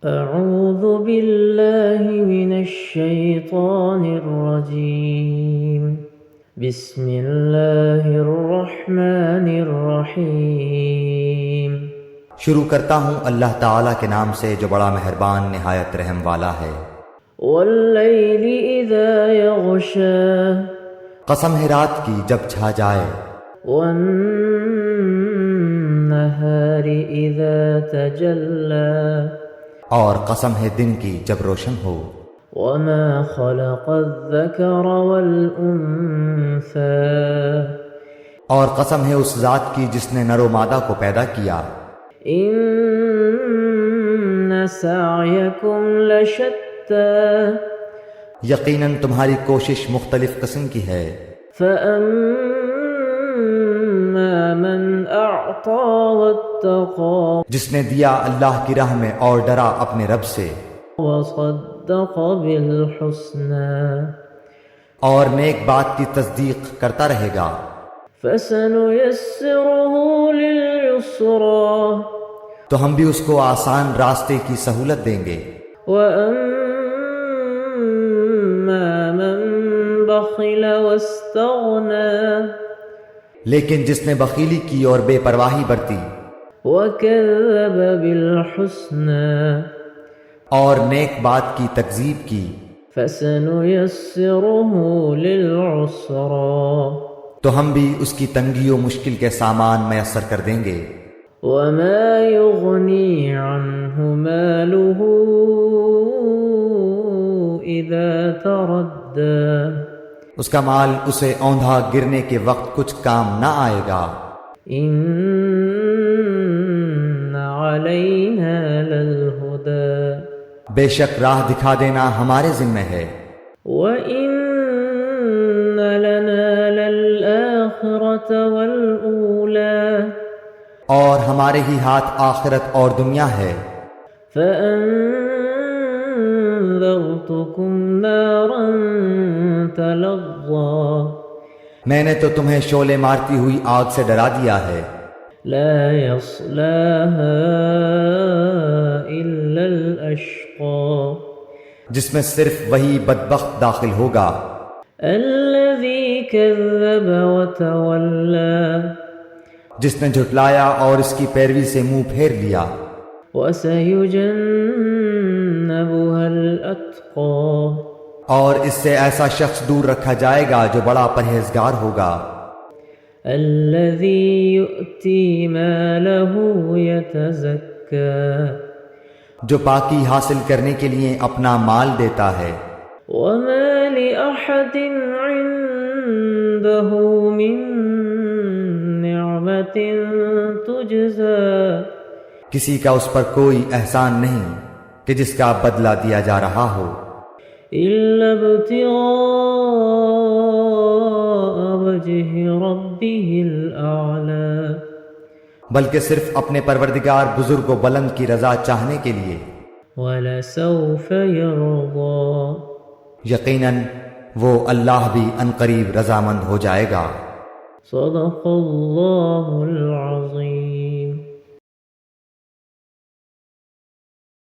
أعوذ بالله من الشيطان الرجيم بسم الله الرحمن الرحيم شروع کرتا ہوں اللہ تعالیٰ کے نام سے جو بڑا مہربان نہایت رحم والا ہے۔ والليل إذا يغشى قسم ہے رات کی جب چھا جائے، والنهار إذا تجلى اور قسم ہے دن کی جب روشن ہو، وما خلق الذكر والأنثى اور قسم ہے اس ذات کی جس نے نر و مادہ کو پیدا کیا، إن سعيكم لشتى یقیناً تمہاری کوشش مختلف قسم کی ہے، فأما من أعطى واتقى جس نے دیا اللہ کی راہ میں اور ڈرا اپنے رب سے، وصدق بالحسنى اور نیک بات کی تصدیق کرتا رہے گا، فسنيسره لليسرى تو ہم بھی اس کو آسان راستے کی سہولت دیں گے۔ وأما من بخل واستغنى لیکن جس نے بخیلی کی اور بے پرواہی برتی وكذب بالحسنى اور نیک بات کی تکذیب کی، فسنيسره للعسرى تو ہم بھی اس کی تنگی و مشکل کے سامان میسر کر دیں گے۔ وما يغني عنه ماله إذا تردى اس کا مال اسے اوندھا گرنے کے وقت کچھ کام نہ آئے گا۔ إن علينا للهدى بے شک راہ دکھا دینا ہمارے ذمہ ہے، وإن لنا للآخرة والأولى اور ہمارے ہی ہاتھ آخرت اور دنیا ہے۔ فأنذرتكم نارا تلظى میں نے تو تمہیں شعلے مارتی ہوئی آگ سے ڈرا دیا ہے، لا يصلاها إلا الأشقى جس میں صرف وہی بدبخت داخل ہوگا الذي كذب وتولى جس نے جھٹلایا اور اس کی پیروی سے منہ پھیر لیا، وسيجنبها الأتقى اور اس سے ایسا شخص دور رکھا جائے گا جو بڑا پرہیزگار ہوگا، الذي يؤتي ماله يتزكى جو پاکی حاصل کرنے کے لیے اپنا مال دیتا ہے، وما لأحد عنده من نعمة تجزى کسی کا اس پر کوئی احسان نہیں کہ جس کا بدلہ دیا جا رہا ہو، إلا ابتغاء وجه ربه الأعلى بلکہ صرف اپنے پروردگار بزرگ و بلند کی رضا چاہنے کے لیے، ولسوف يرضى یقیناً وہ اللہ بھی عنقریب رضامند ہو جائے گا۔ صدق اللہ العظیم۔